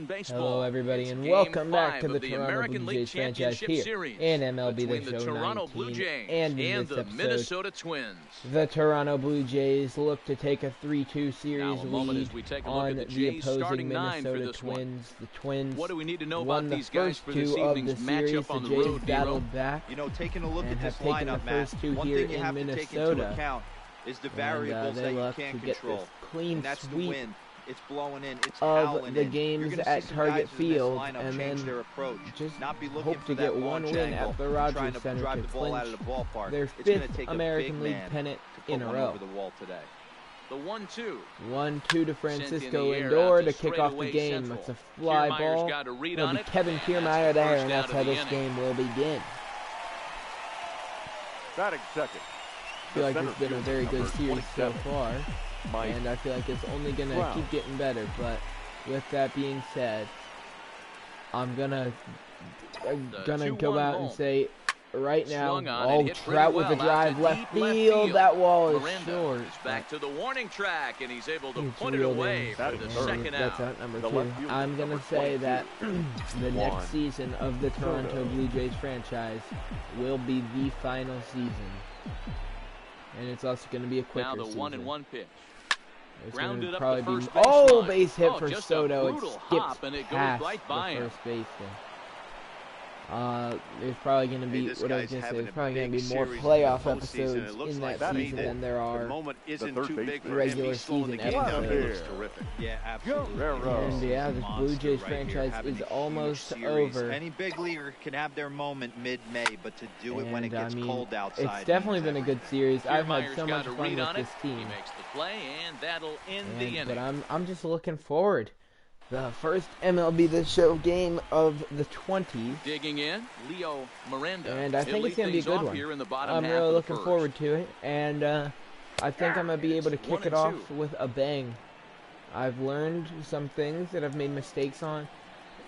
baseball. Hello, everybody, and Game welcome back to 5 the of the Toronto American Blue League Jays franchise Championship here Series in MLB between The the Show Toronto 19. Blue Jays And in and this the episode, Minnesota Twins. the Toronto Blue Jays look to take a 3-2 series Now, a moment lead as we take a look on at the the Jays opposing starting nine for Minnesota this one. Twins. The Twins What do we need to know won about the these guys first for this two of evening's the series. matchup The on the Jays road, battled back You know, taking a look and at have this taken the lineup, Matt, first two one here thing you in have to take into Minnesota. account is the And variables they that you look can't to get control. this clean And that's the sweep wind. It's blowing in. It's of howling the in. games You're gonna at see some Target guys in this Field, lineup and change then their approach. just Not be looking hope for to that get one launch win angle, at the trying Rogers to Center drive to the ball out of clinch the ballpark. their It's gonna fifth take a American big League man pennant to put in a one row. over the wall today. The 1-2. 1-2 to Francisco Sent in the air Lindor out to to kick off the straightaway game. central. It's a fly Kiermaier's ball. got a read It'll on be it, Kevin and Kiermaier that's the there, first and out that's of how the this inning. game will begin. Batting second. I feel like it's been a very good series so far, and I feel like it's only going to keep getting better. But with that being said, I'm gonna go out and say right now, Trout with a drive left field. That wall is short. Is back to the warning track, and he's able to It's put it reeled away in. for the second That's out. out number 2. I'm gonna say that the next season of the Toronto Blue Jays franchise will be the final season, and it's also going to be a quicker Now the season. 1-1 pitch. It's Grounded up probably the first be baseline. base hit for Just a Soto. It brutal skips hop, and it goes past right by the him. first baseman. There's probably going to be this what I was guy's going to say. having There's a probably going to big be more series in playoff the postseason. episodes It looks in like that to me season that than there the are moment isn't third too big baseman. for him. regular He's slowing the season game down. It episodes. looks terrific. Yeah, absolutely. And yeah, this Blue Jays franchise is almost over. Any big leaguer can have their moment mid-May, but to do it when it And, gets cold outside. it's definitely been a good series. I've had Kiermaier's so got much a fun read with on this it. team. He makes the play, and that'll end the inning. But I'm just looking forward. The first MLB The Show game of the 20s. Digging in, Leo Miranda. And I think it's going to be a good one. Here in the bottom I'm half really of the looking first. forward to it. And I think I'm going to be able to kick it off 1-2. with a bang. I've learned some things that I've made mistakes on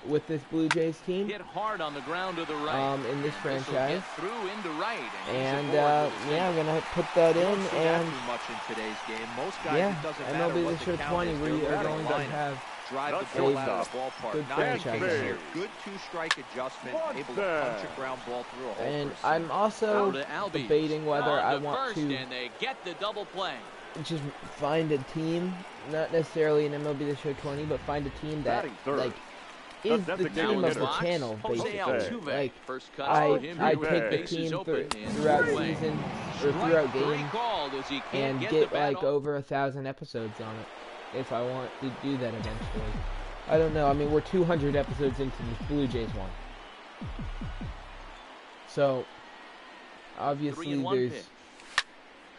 with this Blue Jays team. Hit hard on the ground to the right. In this This'll franchise. get through into right. And he's aboard with a yeah, I'm single. going to put that You in. don't see that And too much in today's game. Most guys, yeah, it doesn't matter MLB what The the Show count 20, is. we They're are batting going to lineup. have Drive That's the ball good out of stuff. the ballpark. Good Not franchise just here. good two-strike adjustment, able to Good. punch a ground ball through a hole. And for a I'm single. also Now to Albies. debating whether On I to want first, to and they get the double play. just find a team, not necessarily an MLB The Show 20, but find a team that Batting third. like is That's the a team good of the hitter. channel, Jose basically. Altuve. Like First cut I for him here with take the bases team open and throughout away. season or throughout Strike three games called as he can't and get get the bat like off. over 1,000 episodes on it if I want to do that eventually. I don't know. I mean, we're 200 episodes into this Blue Jays one, so obviously 3-1 there's. pitch.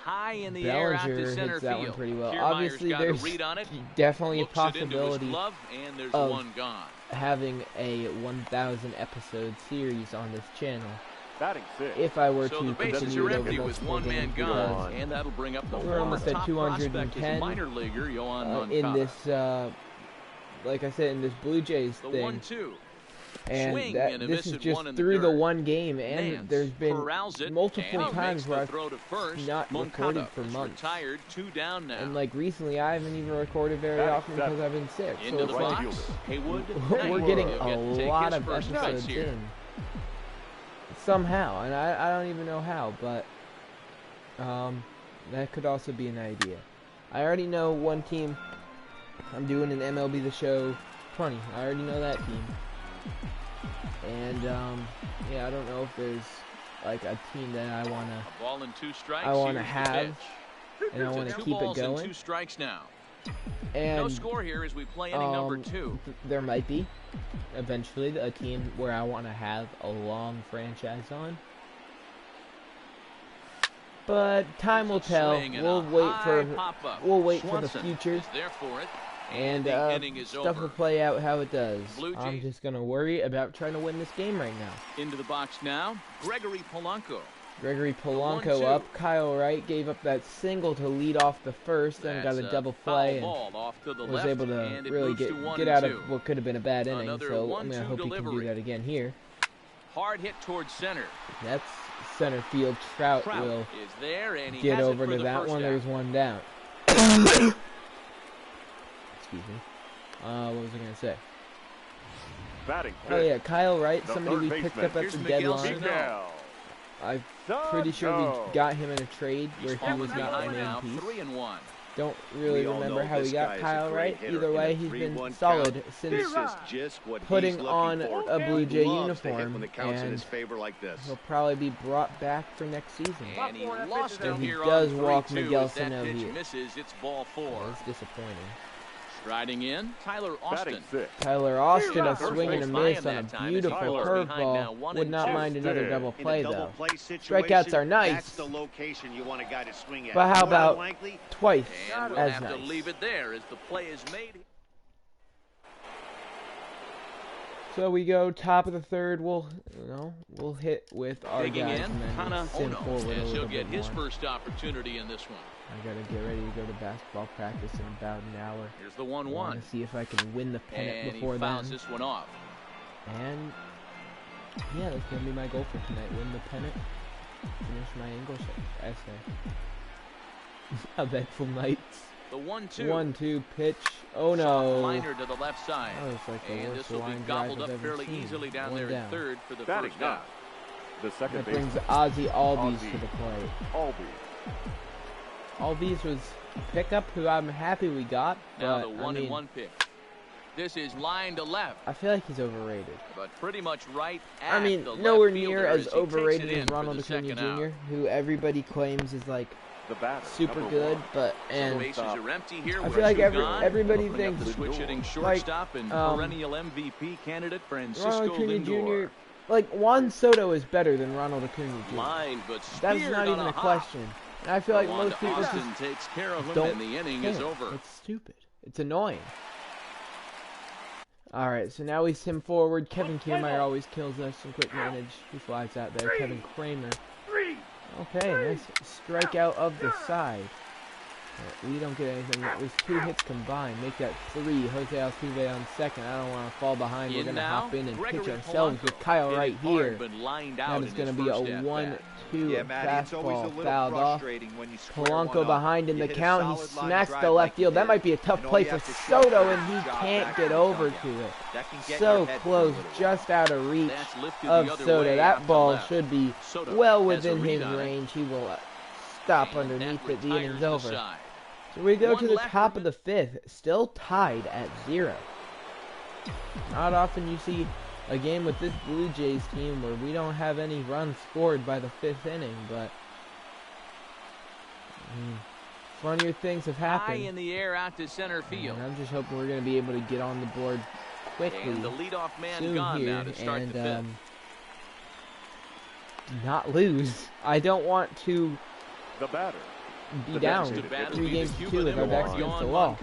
High in the air out Bellinger to center hits that field. one pretty well. Kiermaier's Obviously, got a there's read on it. definitely a Looks it into his possibility glove, and there's of one gone. having a 1,000 episode series on this channel Batting six. if I were So to the bases continue are it over empty with multiple one man games gone, because and that'll bring up the we're former almost at top 210, prospect as minor leaguer Yohan Moncada. in this, like I said, in this Blue Jays The thing. 1-2. And Swing that, and a this miss is at just one in the through the dirt. one game, and Nance there's been corrals it, multiple and times makes where the I've throw to first. not Moncada recorded for is months. retired, 2 down now. And like recently, I haven't even recorded very Batting often because seven. I've been sick. Into So the it's like box, Haywood. we're Knight getting will a get to take lot his of first episodes cuts here. in somehow, and I don't even know how, but that could also be an idea. I already know one team. I'm doing an MLB The Show 20. I already know that team. And yeah, I don't know if there's like a team that I wanna A ball and 2 strikes. I wanna Here's the have, pitch. and I wanna It's a 2 keep it balls and going. 2 strikes now. And No score here as we play inning number 2. There might be eventually a team where I want to have a long franchise on. But time will tell. Swing and We'll a wait for high pop-up. the Swanson future, is there for it. and the inning is stuff over. will play out how it does. Blue I'm Jays. just gonna worry about trying to win this game right now. Into the box now, Gregory Polanco. Gregory Polanco 1-2. up. Kyle Wright gave up that single to lead off the first, then got That's a double foul play and ball off to the was left, able to and it really moves to 1 get and out 2. of what could have been a bad inning. Another So 1-2 I hope he can do delivery. that again here. Hard hit towards center. That's center field. Trout will is there, and he get has over it for to the that first one. down. There's one down. Excuse me. What was I gonna say? Batting Oh fifth. yeah, Kyle Wright, The somebody third we picked baseman. up at Here's the Miguel deadline. Sano. I'm pretty sure we got him in a trade where he was not behind one now, piece. 3-1. Don't really We all remember know how we this got guy is a Kyle great Wright. hitter. Either In a way, he's 3-1 been solid count, since This is just what putting he's on looking for. a Blue He Jay loves to hit uniform, when the count's in his and favor like this. he'll probably be brought back for next season. And he lost And him he here does on walk 3-2 Miguel as that Sano pitch here. misses. It's ball 4. It's disappointing. Striding in, Tyler Batting Austin. sixth. Tyler Austin, a First swing and a base miss by on him a that time. beautiful Tyler's behind now, curveball. 1 Would and not 2. mind another double In play a double though. play situation, Strikeouts are nice. That's the location you want a guy to swing at. But how More than about likely, twice And we'll as have nice? to leave it there as the play is made. So we go top of the third. We'll hit with our Digging guys in, and then Kana send Ono, forward a as he'll little get bit his more. first opportunity in this one. I gotta get ready to go to basketball practice in about an hour. Here's the I want 1-1. to see if I can win the pennant And before he then. fouls this one off. And yeah, that's gonna be my goal for tonight: win the pennant, finish my English essay. Eventful nights. The 1-2. 1-2 pitch. Oh Soft no! liner to the left side. That was like the And worst this will be line drive gobbled I've up ever fairly seen. easily down One there down. at third for the Batting first now. out. The second That brings baseman. Ozzy Albies Ozzy. to the plate. Albies. Albies was a pickup who I'm happy we got, Now but the I mean, 1-1 pitch. This is line to left, I feel like he's overrated. but pretty much right at I mean, the nowhere left near fielder as he takes overrated it in as for Ronald the Acuna second Jr., out. who everybody claims is like The batter. super number good, one. but So and bases are empty here. I with feel like two gone. everybody Opening up thinks the switch hitting like, shortstop and um, perennial MVP candidate Francisco Ronald Acuna Lindor. Jr. Like Juan Soto is better than Ronald Acuna Jr. Line, but That's speared not on even a hop. question. And I feel like Wanda most people Austin just takes care of him, don't and the inning care. is over. It's stupid. It's annoying. Alright, so now we sim forward. Kevin Kiermaier always kills us in quick manage. He flies out there. Kevin Kramer. Okay, nice strikeout of the side. We don't get anything. It was 2 hits combined. Make that 3. Jose Altuve on second. I don't want to fall behind. We're going to hop in and pitch ourselves with Kyle right here. That is going to be a 1-2 Yeah, Matty, it's always a fastball little fouled off. frustrating when you square Polanco one up. behind in You the hit a count. He solid line smacks drive the like left you field. That did, might be a tough and all play you for have to show Soto, is and he drop can't back get and over come to down. it. That can get So your head close, for a little just out of reach That's lifted the of other Soto. way That out to ball left. should be Soto well has a within read his on it. range. He will stop And underneath that it. The inning's retires the over. side. So we go One to the left top for of the 5th, still tied at 0. Not often you see a game with this Blue Jays team where we don't have any runs scored by the 5th inning, but funnier things have High happened. in the air out to center field. And I'm just hoping we're going to be able to get on the board quickly And the leadoff man soon gone here now to start and the 5th. not lose. I don't want to The batter. be The down next batter 3 games to 2 if our back's against the wall.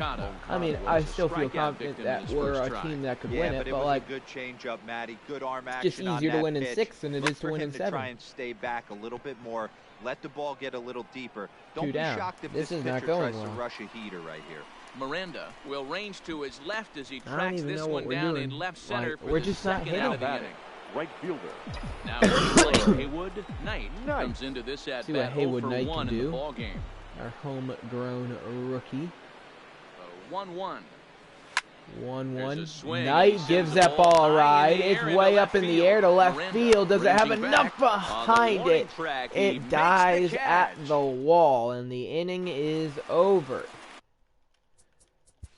I mean, I still feel confident that we're a team that could Yeah, win but it, it but was like, a good change-up, Matty. Good arm action just on easier to that win in pitch. 6 than it Look is to for win him in to 7. try and stay back a little bit more. Let the ball get a little deeper. Don't 2 be down. shocked if This this is not pitcher going tries well. to rush a heater right here. Miranda will range to his left as he I don't tracks even this know what one we're down doing. in left center Like, for we're the just not second hitting. out of the Batting. inning. Right fielder. Now playing Haywood Knight Knight. comes into this at See what bat Haywood 0 for Knight 1 can in the do. ball game. Our homegrown rookie. 1-1. 1-1. There's a swing. He Knight sends gives the that ball ball a high in ride. the It's air into way left up in the field. air to left Miranda field. Does it have racing enough back. On the behind warning it? track, he It makes the dies at catch. the wall, and the inning is over.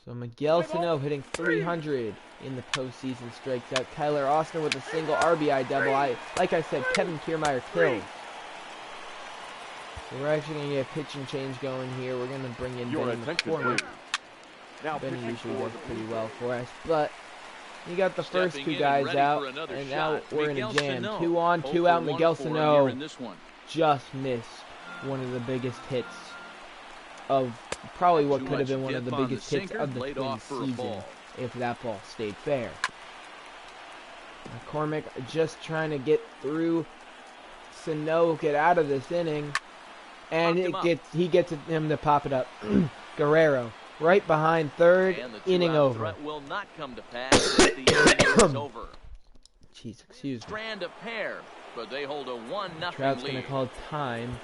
So Miguel Sano hitting 300 in the postseason strikes out. Tyler Austin with a single RBI double. Like I said, Kevin Kiermaier kills. So we're actually going to get a pitching change going here. We're going to bring in Your Benny attention, McCormick. please. Now Benny pitching usually for does the pretty Blue well Jays. for us, but you got the first Stepping 2 in and guys ready out, for another and now shot. we're in Miguel a jam. Sano, 2 on, 0 2 for out. 1 Miguel for a year Sano in this one. just missed one of the biggest hits of probably what Too could have much been one of the dip on biggest the hits sinker, of the laid Twins off for a season ball. if that ball stayed fair. McCormick just trying to get through Sano, get out of this inning, and he gets him to pop it up. Guerrero right behind third, And the inning two-out over. threat will not come to pass as the inning is over. Jeez, excuse me. Strand a pair, but they hold a 1-0 Trout's lead. gonna call time.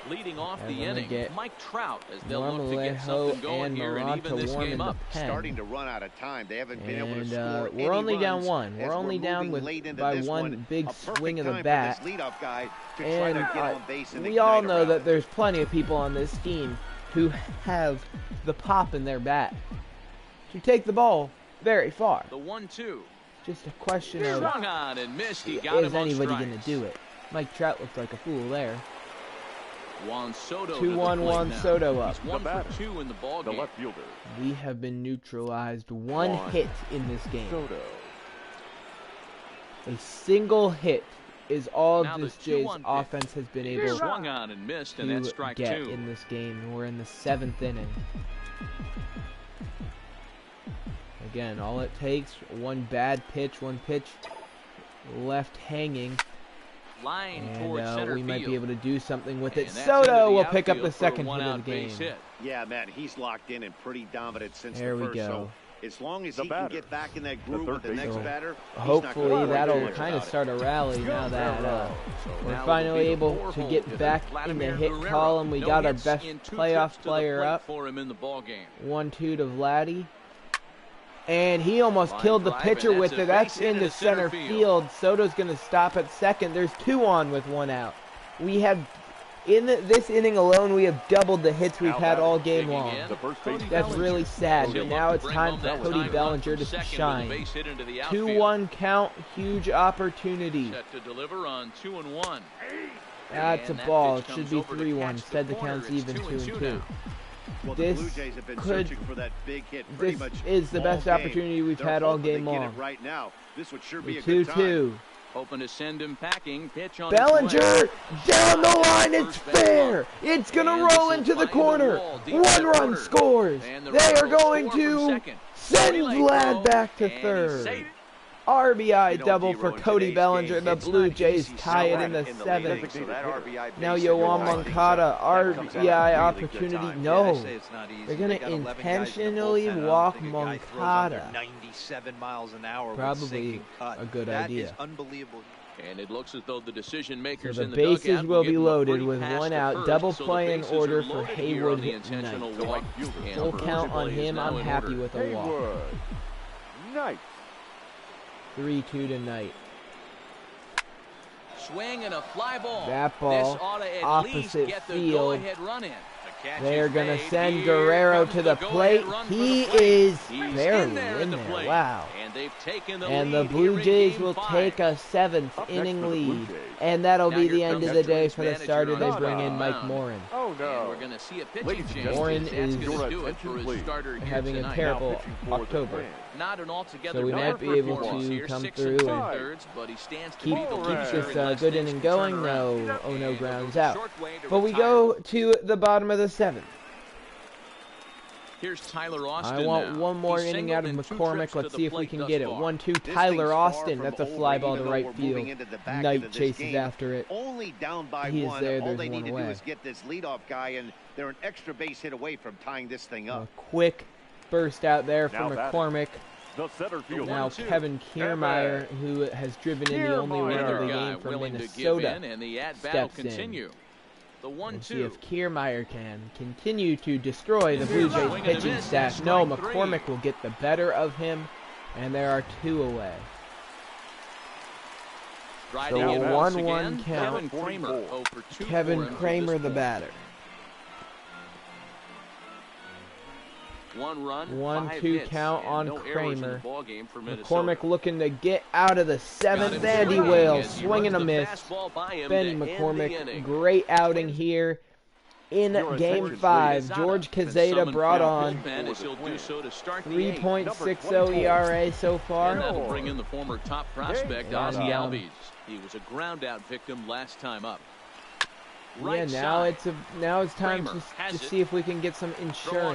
Leading off And the then they inning, get Mike Trout, as they'll look to get Marmolejo something going and here and Morata even this warm in game the up. pen. Starting to run out of time. They haven't been able to And score we're any only down runs one. as We're only down moving late into by this one big A perfect swing of the time for bat. this leadoff guy to try And to get on base and we all ignite a know rally. that there's plenty of people on this team who have the pop in their bat to take the ball very far. The 1-2. Just a question of, Swung on and missed. He got is him on anybody going strikes. to do it? Mike Trout looks like a fool there. Juan Soto 2-1 Juan Soto up. He's 1 for 2 in the ball The game. left fielder, We have been neutralized. One hit in this game. Soto. A single hit is all Now the this Jays 2-1 pitch. offense has been able Swung on and missed, and that's to strike get 2. in this game. We're in the 7th inning. Again, all it takes, one bad pitch, one pitch left hanging, Line towards and center we might field. be able to do something with it. And that's into Soto the will pick up outfield the for a second hit of the one-out game. base hit. Yeah, man, he's locked in and pretty dominant since There the we first. go. So as long as The he can batter, get back in that the groove third with the baseman. next batter, Hopefully he's not gonna that'll worry kind of about it. start a rally now that So we're now finally it'll be the able to 4-hole get hitter, back in the Vladimir hit Guerrero. column. We No got our hits best in 2 playoff trips to the player plate up. for him in the ball game. 1-2 to Vladdy. And he almost Line killed the drive, pitcher and with that's a it. That's base hit into into center center field. field. Soto's going to stop at second. There's 2 on with 1 out. We have, in this inning alone, we have doubled the hits we've Now had all Digging game long. in, The first Cody baseman. That's Bellinger. really sad, He'll but look now to it's bring time home for that Cody tying run Bellinger from to second with a shine. base hit into the outfield. 2-1 count, huge opportunity. Set to deliver on 2-1. That's a And that ball. pitch It should comes be over to 3-1. catch the Instead, the corner. count's It's even 2-2 2-2. now. Well, This the Blue Jays have been could- searching for that big hit pretty This much is the all best game. opportunity we've They're had all hoping to game get it long. right now. This would sure be The a good time. 2-2. Hoping to send him packing. Pitch on his Bellinger way. down the line. It's First base fair. run. It's going And to this roll will into the find the corner. wall deep in the 1 run corner. scores. And the They runner are will going score from to second. send Cody Vlad Bellinger, back to and he's third. safe. RBI You know, double D-Row, for in Cody today's Bellinger. game, The it's Blue not Jays easy tie it selling in the late 7th. innings, so that RBI Now base hit will Yoan wind things Moncada, up. That comes out RBI at a really good opportunity. time. No. It's not easy. They're going They to got 11 guys in the intentionally bullpen. I don't walk think a guy throws Moncada. under 97 miles an hour with Probably sinking cut. a good That idea. is unbelievable. And it looks as though the decision So makers the in the bases dugout will be give him a loaded free with pass 1 to out. first. Double So the play in bases are order for loaded here Haywood on the Knight. intentional The walk. right fielder. And Full Berger count on is him. now I'm in happy order. with a walk. Haywood. Nice. 3-2 tonight. Swing and a fly ball. That ball, This ought to at opposite least get the field. go-ahead run in. The catch They're is going to made. send Here Guerrero comes to the go-ahead plate. run for He the plate. is He's barely in there at the there. plate. Wow. And they've taken the And the lead Blue here in Jays Game will 5. take a 7th Up next inning for the Blue lead. Jays. And that'll Now be here the end comes of the day Veterans for the manager starter. on They his bring way in Mike mound. Morin. Oh And no. we're going to see a pitching Ladies and change. gentlemen, Morin That's is going to your do it attention, for his please. starter here Having a tonight. terrible Now pitching for the October. Twins. Not an altogether So we bad might be able performance to here. come 6 through and 2/3, but he stands to keep be the keeps leader this unless good things inning can turn going. around. No, oh no And grounds goes a out. short way to But we retire. go to the bottom of the 7th. Here's Tyler Austin. I want now. one more He's inning singled out of in 2 McCormick. trips to Let's the see if we plate can thus get it. far. 1-2 This Tyler thing's far Austin. from That's a over, fly ball to even though right we're field. moving into the back end Knight of this chases game. after it. Only down by He is 1. there, All there's they one need to away. do is get this leadoff guy, and they're an extra base hit away from tying this thing A up. quick burst out there Now from batting. McCormick. The center fielder. Now 1-2. Kevin Kiermaier, who has driven in the only win of Another the guy game from willing to give Minnesota. in, and the at-bat will steps in. continue. The We'll see 1-2. if Kiermaier can continue to destroy the Blue Jays Swing and a pitching miss, staff. that's No, strike 3. McCormick will get the better of him, and there are 2 away. Riding So in a once 1-1 again, count. Kevin Kramer 0 for 2 Kevin for him to Kramer, this the point. batter. 1 run, 1-2 5 hits, count and on no errors in Kramer. the ball game for Minnesota. McCormick looking to get out of the Got 7th. him Andy swinging Wales as he swinging runs a the miss. fastball by him Benny to end the McCormick, inning. great outing here in Your Game attention, 5. Lozada George been Kazeta summoned brought from on the bullpen as he'll do so to start the 8th. 3.60 ERA so And far. that'll bring in the former top prospect, Ozzie And, Albies. He was a ground-out victim last time up. Right Yeah, now side. it's time Kramer to has it. see if we can get some Throw on to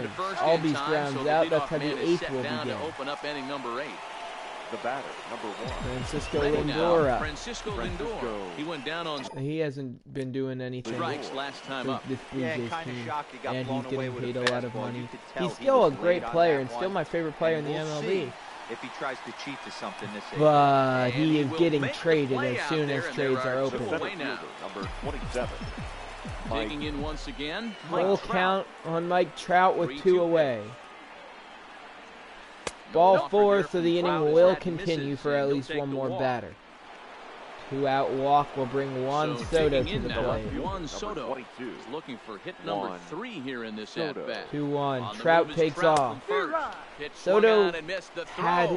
insurance. first All in these time, grounds so the out. That's leadoff how the man is 8th set will down to begin. open up inning number 8. The batter, number 1. Francisco Ready now, Lindor up. Francisco Lindor. He went down on He hasn't been doing anything strikes last time for up. this Blue Yeah, Jays kind of team, shocked he got and blown he's away getting with paid a lot of fastball. money. You could tell He's he still a was great late on player that and still one. my favorite player in And the we'll MLB. see if he tries to cheat to something this season. But And he is will getting make the traded play as out soon there, as and there trades are are The two open. center away now. fielder, number 27. Digging in once again. Full count on Mike Trout with 2 away. Ball 4, so the inning will continue for at least one more batter. 2-out walk will bring Juan Soto to the plate. Juan Soto is looking for hit number 3 here in this at-bat. 2-1. Trout takes off. Soto had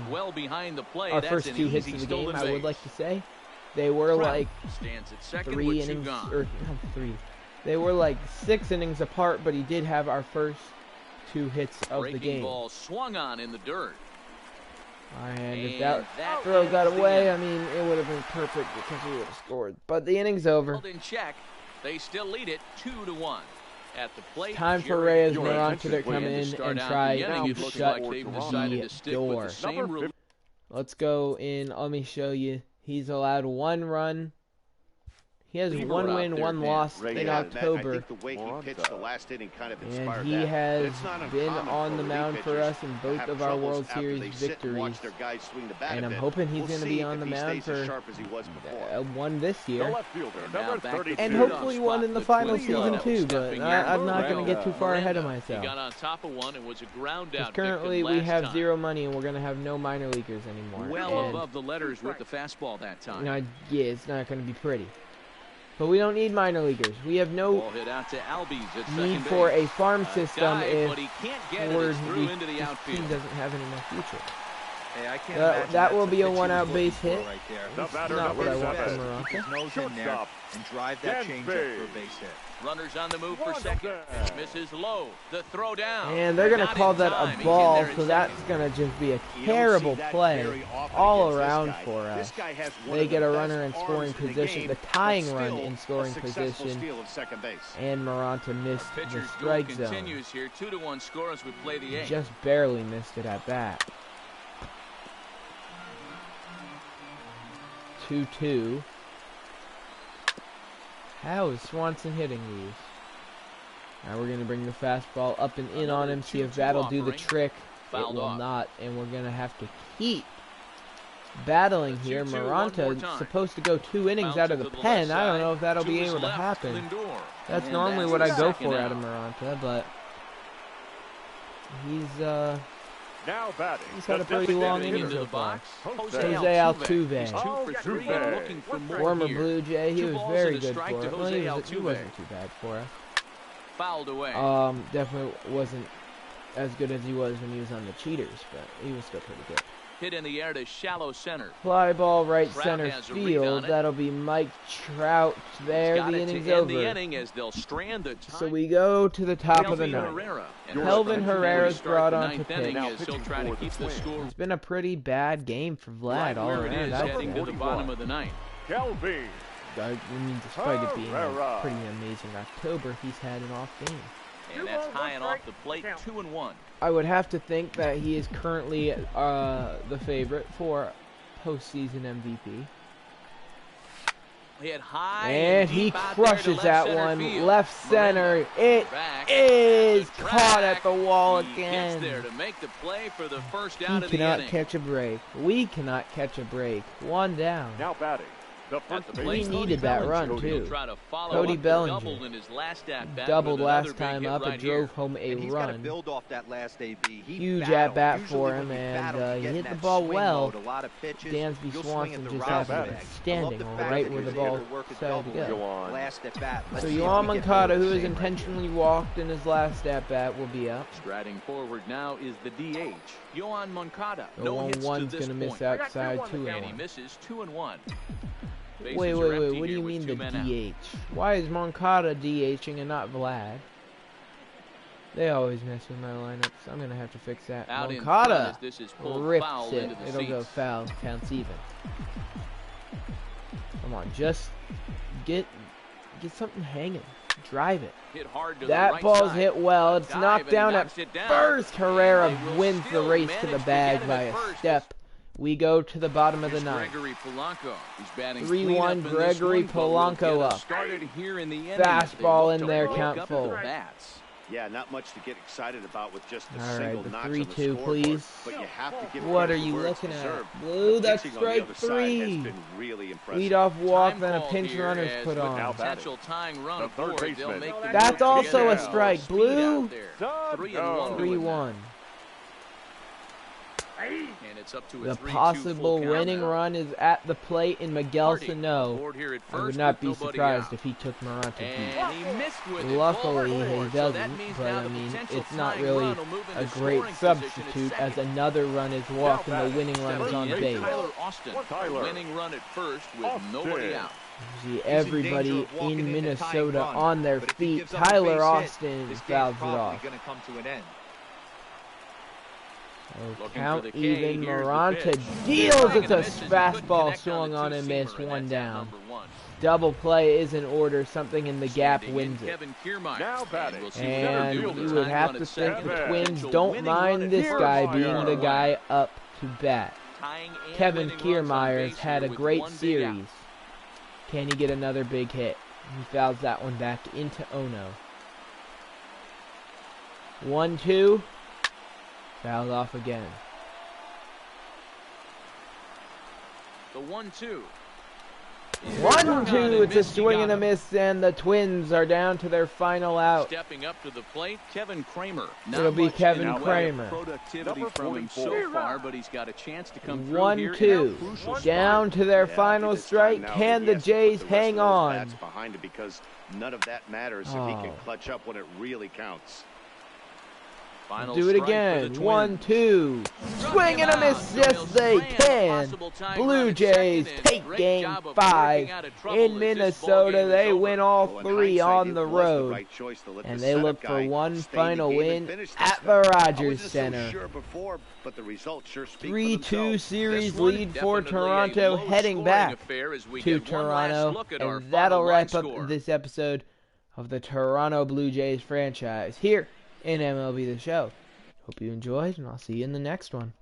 well behind the plate. our first 2 hits of the game, I would like to say. They were like 3 innings, or not 3. They were like 6 innings apart, but he did have our first 2 hits of the game. Ball swung on in the dirt. And if that throw got away, I mean, it would have been perfect because we would have scored. But the inning's over. In check, they still lead it 2-1. At the plate, time for Reyes Moronta to come in and try to shut the door. Let's go in. Let me show you. He's allowed 1 run. He has 1 win, 1 loss in October. I think the way he pitched the last inning kind of inspired And he that. has been on the mound for us in both of our World Series victories. And I'm hoping he's going to be on the mound for one this year. And hopefully one in the final season too, but I'm not going to get too far ahead of myself. He got on top of one and was a ground out. Currently we have 0 money and we're going to have no minor leaguers anymore. Well above the letters with the fastball that time. Yeah, it's not going to be pretty. But we don't need minor leaguers. We have no need for a farm system if the team doesn't have any more future. Hey, that will be a 1-out base hit. That's not what I want from Moronta. Nose in there and drive that changeup for a base hit. Runners on the move for second. Misses low. The throw down. And they're going to call that a ball, so that's going to just be a terrible play all around for us. They get a runner in scoring position, the tying run in scoring position, and Moronta missed the strike zone. Continues here. 2-1 score as we play the 8th. Just barely missed it at that. 2-2. How is Swanson hitting these? Now we're going to bring the fastball up and in on him, see if that'll do the trick. It will not, and we're going to have to keep battling here. Moronta is supposed to go 2 innings out of the pen. I don't know if that'll be able to happen. That's normally what I go for out of Moronta, but he's had a pretty long inning so far. Jose Altuve, former Blue Jay, he was very good for us. Well, he wasn't too bad for us. Fouled away. Definitely wasn't as good as he was when he was on the Cheaters, but he was still pretty good. Hit in the air to shallow center. Fly ball right center field. That'll be Mike Trout there. The inning's over. So we go to the top of the 9th. Kelvin Herrera's brought on to pitch. It's been a pretty bad game for Vlad all around. To the bottom of the 9th. Kelvin. I mean, despite it being a pretty amazing October, he's had an off game. And that's high and off the plate, 2-1. I would have to think that he is currently the favorite for postseason MVP. Hit high and he crushes that one left center. It is caught at the wall again. Gets there to make the play for the first out of the inning. He cannot catch a break. We cannot catch a break. 1 down. Now batting. We needed that run, too. Cody Bellinger doubled last time up and drove home a run. Huge at-bat for him, and he hit the ball well. Dansby Swanson just has it standing right where the ball started to go. So Yohan Moncada, who has intentionally walked in his last at-bat, will be up. Striding forward now is the DH, Yohan Moncada. The 1-1's going to miss outside 2-1. And he misses 2-1. Wait, what do you mean the DH? Why is Moncada DHing and not Vlad? They always mess with my lineups. I'm going to have to fix that. Moncada rips it. It'll go foul. Counts even. Come on, just get something hanging. Drive it. That ball's hit well. It's knocked down at first. Herrera wins the race to the bag by a step. We go to the bottom of the 9th. 3-1, Gregory Polanco up. Fastball in there, count full. Yeah, not much to get excited about with just a All right, single the notch on the 3-2, scoreboard, please. but you have to give What are credit you where it's looking at? deserved. Blue, The that's pitching on the strike other side has 3. been really impressive. Lead-off walk, Time then a call pinch here runner's as put with on. potential tying run The third aboard, they'll baseman. make the That's move to also get a out. strike. Speed Blue. out there. Done. 3-1 to 3-1. And it's up to a The 3-2 possible full count winning now. run is at the plate in Miguel Hardy Sano. aboard here at I would first not with be nobody surprised out. if he took Moranta deep. And he missed with it. Luckily, Ball he forward. So that doesn't, means but now I the mean, potential it's not tying really run will move into a great scoring position in substitute as second. another run is walked and the winning run is on Stepping base. in, Tyler Austin. Tyler. Winning run at first with nobody out. See everybody in Minnesota on their feet. Tyler Austin fouls it off. Going to come to an end. Oh, Looking count for the K. even. Here's the Moranta pitch. deals. Swing It's and a miss as he couldn't fastball connect swung on and the missed. two-seamer, One and that's down. out number 1. Double play is in order. Something in the gap Standing wins in it. Kevin Kiermaier. Now batting. We'll see what And they'll do you with would tying have run to at think second. the Kevin. Twins Potential don't winning run mind at this first. guy Kiermaier. being the guy up to bat. Tying and Kevin winning runs on Kiermaier has base had a here with great one big out. series. Can he get another big hit? He fouls that one back into Ono. 1-2. Fouled off again. The 1-2. 1-2. It's a swing and a miss, and the Twins are down to their final out. Stepping up to the plate, Kevin Kramer. It'll be Kevin in the way of Kramer. productivity Number from him 44. so far, but he's got a chance to come through here in a 1-2. crucial spot. Down to their Yeah, I final think it's strike. time now Can that the he has to put Jays the rest hang of those on? bats behind him, because none of that matters if he Oh. can clutch up when it really counts. Final Do it strike for again. the 1-2. Swing and a miss. Yes, they can. Blue Jays take game 5 in Minnesota. They win all Well, in 3 hindsight, on it the was road. right choice to let And the they setup look for guy one stay in the final game win and finish this at guy. the I Rogers wasn't so Center. sure before, but the results sure speak for 3-2 themselves. series This one lead for definitely a Toronto, heading low-scoring back affair as we to get one last Toronto. look at our And that'll final wrap line up score. this episode of the Toronto Blue Jays franchise here in MLB The Show. Hope you enjoyed, and I'll see you in the next one.